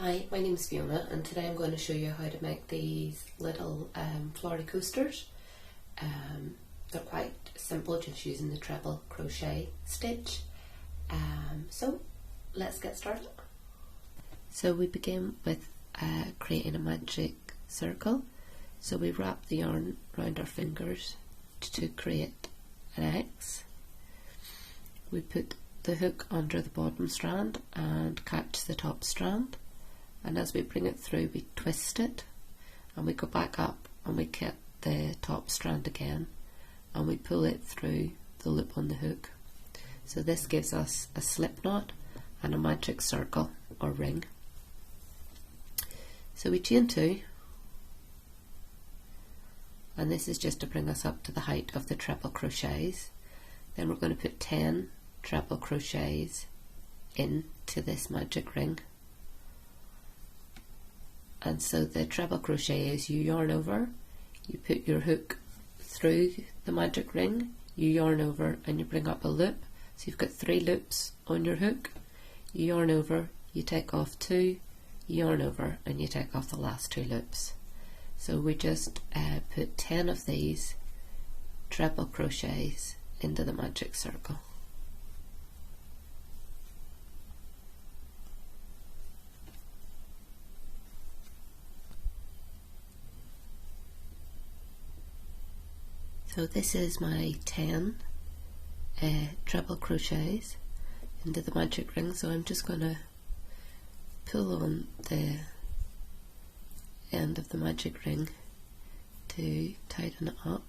Hi, my name's Fiona and today I'm going to show you how to make these little flory coasters. They're quite simple, just using the treble crochet stitch. So let's get started. So we begin with creating a magic circle. So we wrap the yarn around our fingers to create an X. We put the hook under the bottom strand and catch the top strand. And as we bring it through, we twist it and we go back up and we get the top strand again and we pull it through the loop on the hook. So this gives us a slip knot and a magic circle or ring. So we chain 2, and this is just to bring us up to the height of the treble crochets. Then we're going to put 10 treble crochets into this magic ring. And so the treble crochet is you yarn over, you put your hook through the magic ring, you yarn over and you bring up a loop. So you've got 3 loops on your hook, you yarn over, you take off 2, you yarn over and you take off the last 2 loops. So we just put 10 of these treble crochets into the magic circle. So this is my 10 treble crochets into the magic ring, so I'm just going to pull on the end of the magic ring to tighten it up.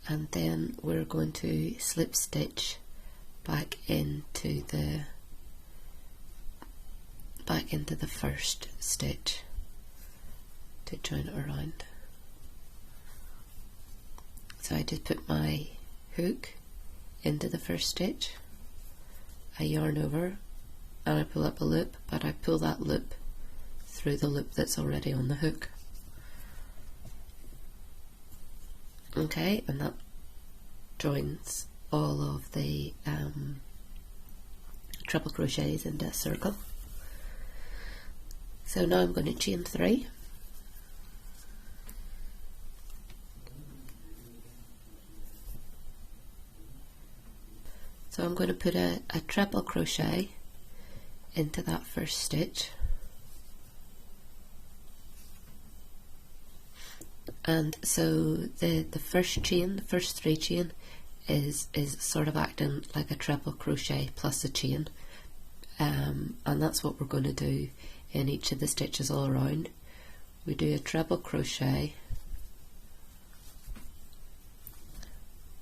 And then we're going to slip stitch back into the first stitch to join it around. So I just put my hook into the first stitch, I yarn over and I pull up a loop, but I pull that loop through the loop that's already on the hook. Okay, and that joins all of the treble crochets into a circle. So now I'm going to chain 3. So I'm going to put a treble crochet into that first stitch. And so the first chain, the first 3 chain is sort of acting like a treble crochet plus a chain. And that's what we're going to do in each of the stitches all around. We do a treble crochet,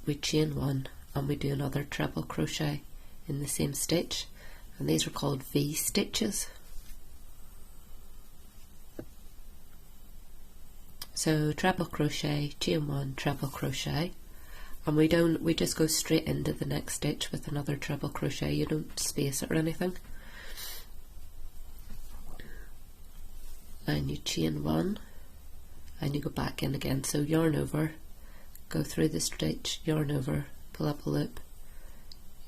we chain 1 and we do another treble crochet in the same stitch, and these are called V stitches. So treble crochet, chain 1, treble crochet, and we just go straight into the next stitch with another treble crochet. You don't space it or anything. And you chain 1 and you go back in again. So yarn over, go through the stitch, yarn over, pull up a loop,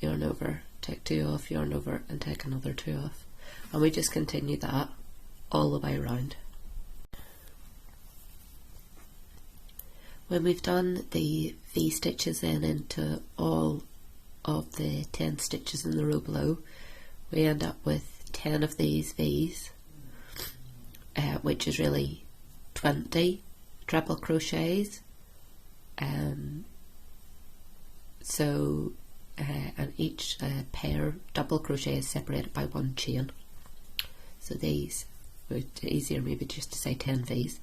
yarn over, take 2 off, yarn over and take another 2 off, and we just continue that all the way around. When we've done the V stitches then into all of the 10 stitches in the row below, we end up with 10 of these V's, which is really 20 treble crochets. And each pair double crochet is separated by 1 chain. So these, it's easier maybe just to say 10 V's.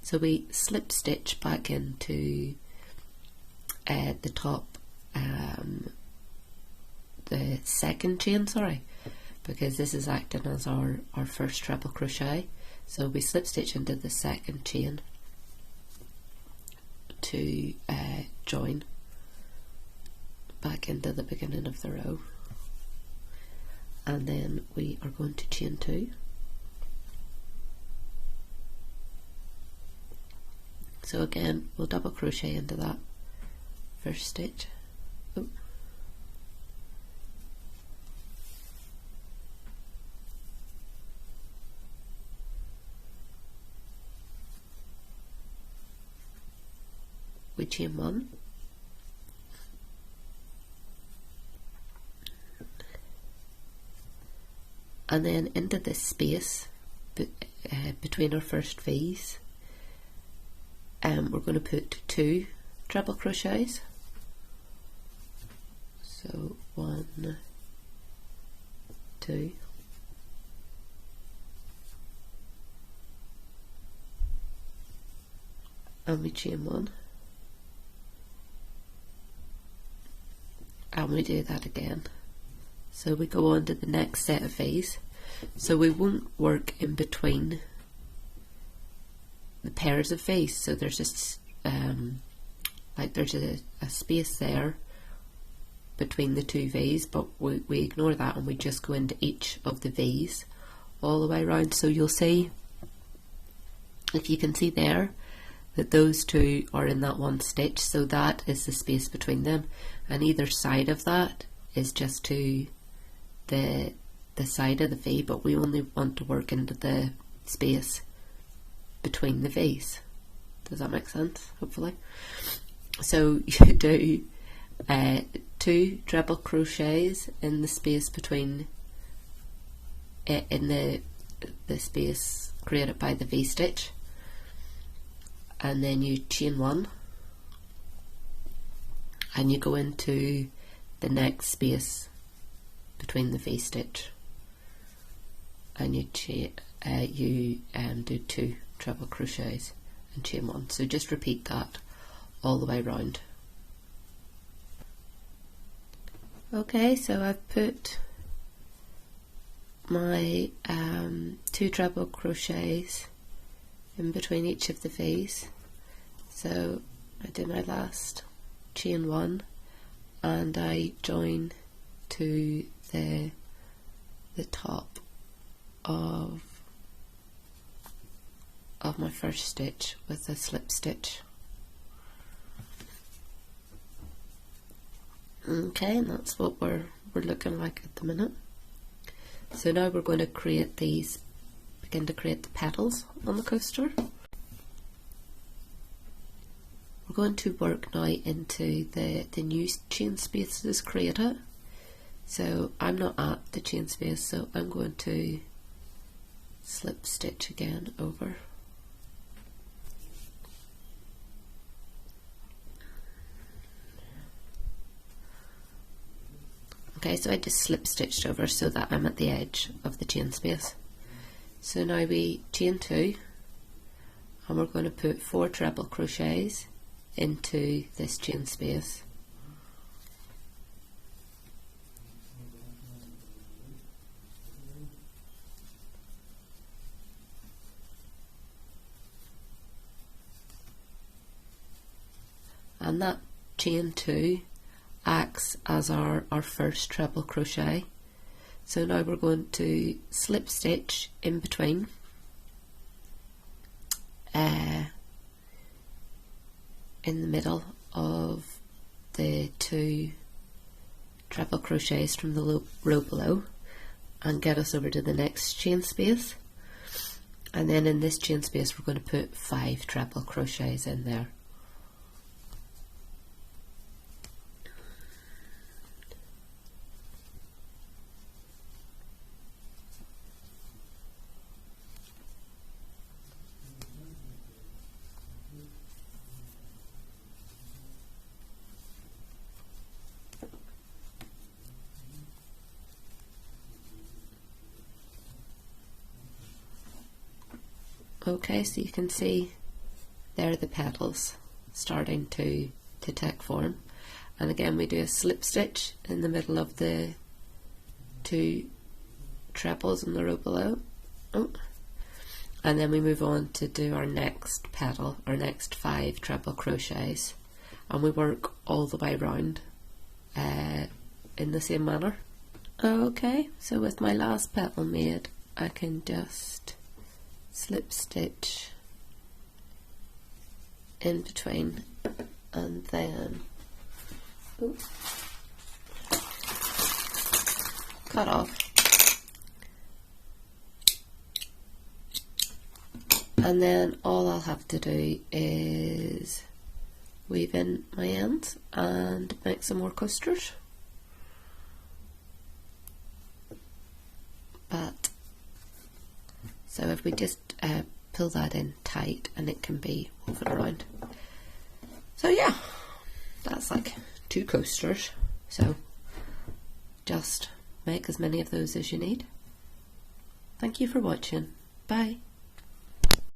So we slip stitch back into the top, the second chain, because this is acting as our first treble crochet. So we slip stitch into the second chain to join back into the beginning of the row, and then we are going to chain 2. So again, we'll double crochet into that first stitch. Oh. We chain 1, and then into this space between our first V's, we're going to put 2 treble crochets. So 1, 2, and we chain 1, and we do that again. So we go on to the next set of V's. So we won't work in between the pairs of V's. So there's just there's a space there between the 2 V's, but we ignore that and we just go into each of the V's all the way around. So you'll see, if you can see there, that those 2 are in that one stitch, so that is the space between them, and either side of that is just to the side of the V, but we only want to work into the space between the V's. Does that make sense? Hopefully. So you do 2 treble crochets in the space between in the space created by the V stitch, and then you chain 1 and you go into the next space between the V stitch, and you do 2 treble crochets and chain 1. So just repeat that all the way round. Okay, so I've put my 2 treble crochets in between each of the V's. So I do my last chain 1 and I join to the top of my first stitch with a slip stitch. Okay, and that's what we're looking like at the minute. So now we're going to begin to create the petals on the coaster. We're going to work now into the new chain spaces created. So I'm not at the chain space, so I'm going to slip stitch again over. Okay, so I just slip stitched over so that I'm at the edge of the chain space. So now we chain 2 and we're going to put 4 treble crochets into this chain space. And that chain 2 acts as our first treble crochet. So now we're going to slip stitch in between in the middle of the 2 treble crochets from the row below and get us over to the next chain space, and then in this chain space we're going to put 5 treble crochets in there. Okay, so you can see there are the petals starting to take form, and again we do a slip stitch in the middle of the 2 trebles in the row below, and then we move on to do our next petal, our next 5 treble crochets, and we work all the way round in the same manner. Okay, so with my last petal made, I can just slip stitch in between and then cut off. And then all I'll have to do is weave in my ends and make some more coasters. But so if we just pull that in tight, and it can be woven around. So yeah, that's like 2 coasters. So just make as many of those as you need. Thank you for watching. Bye.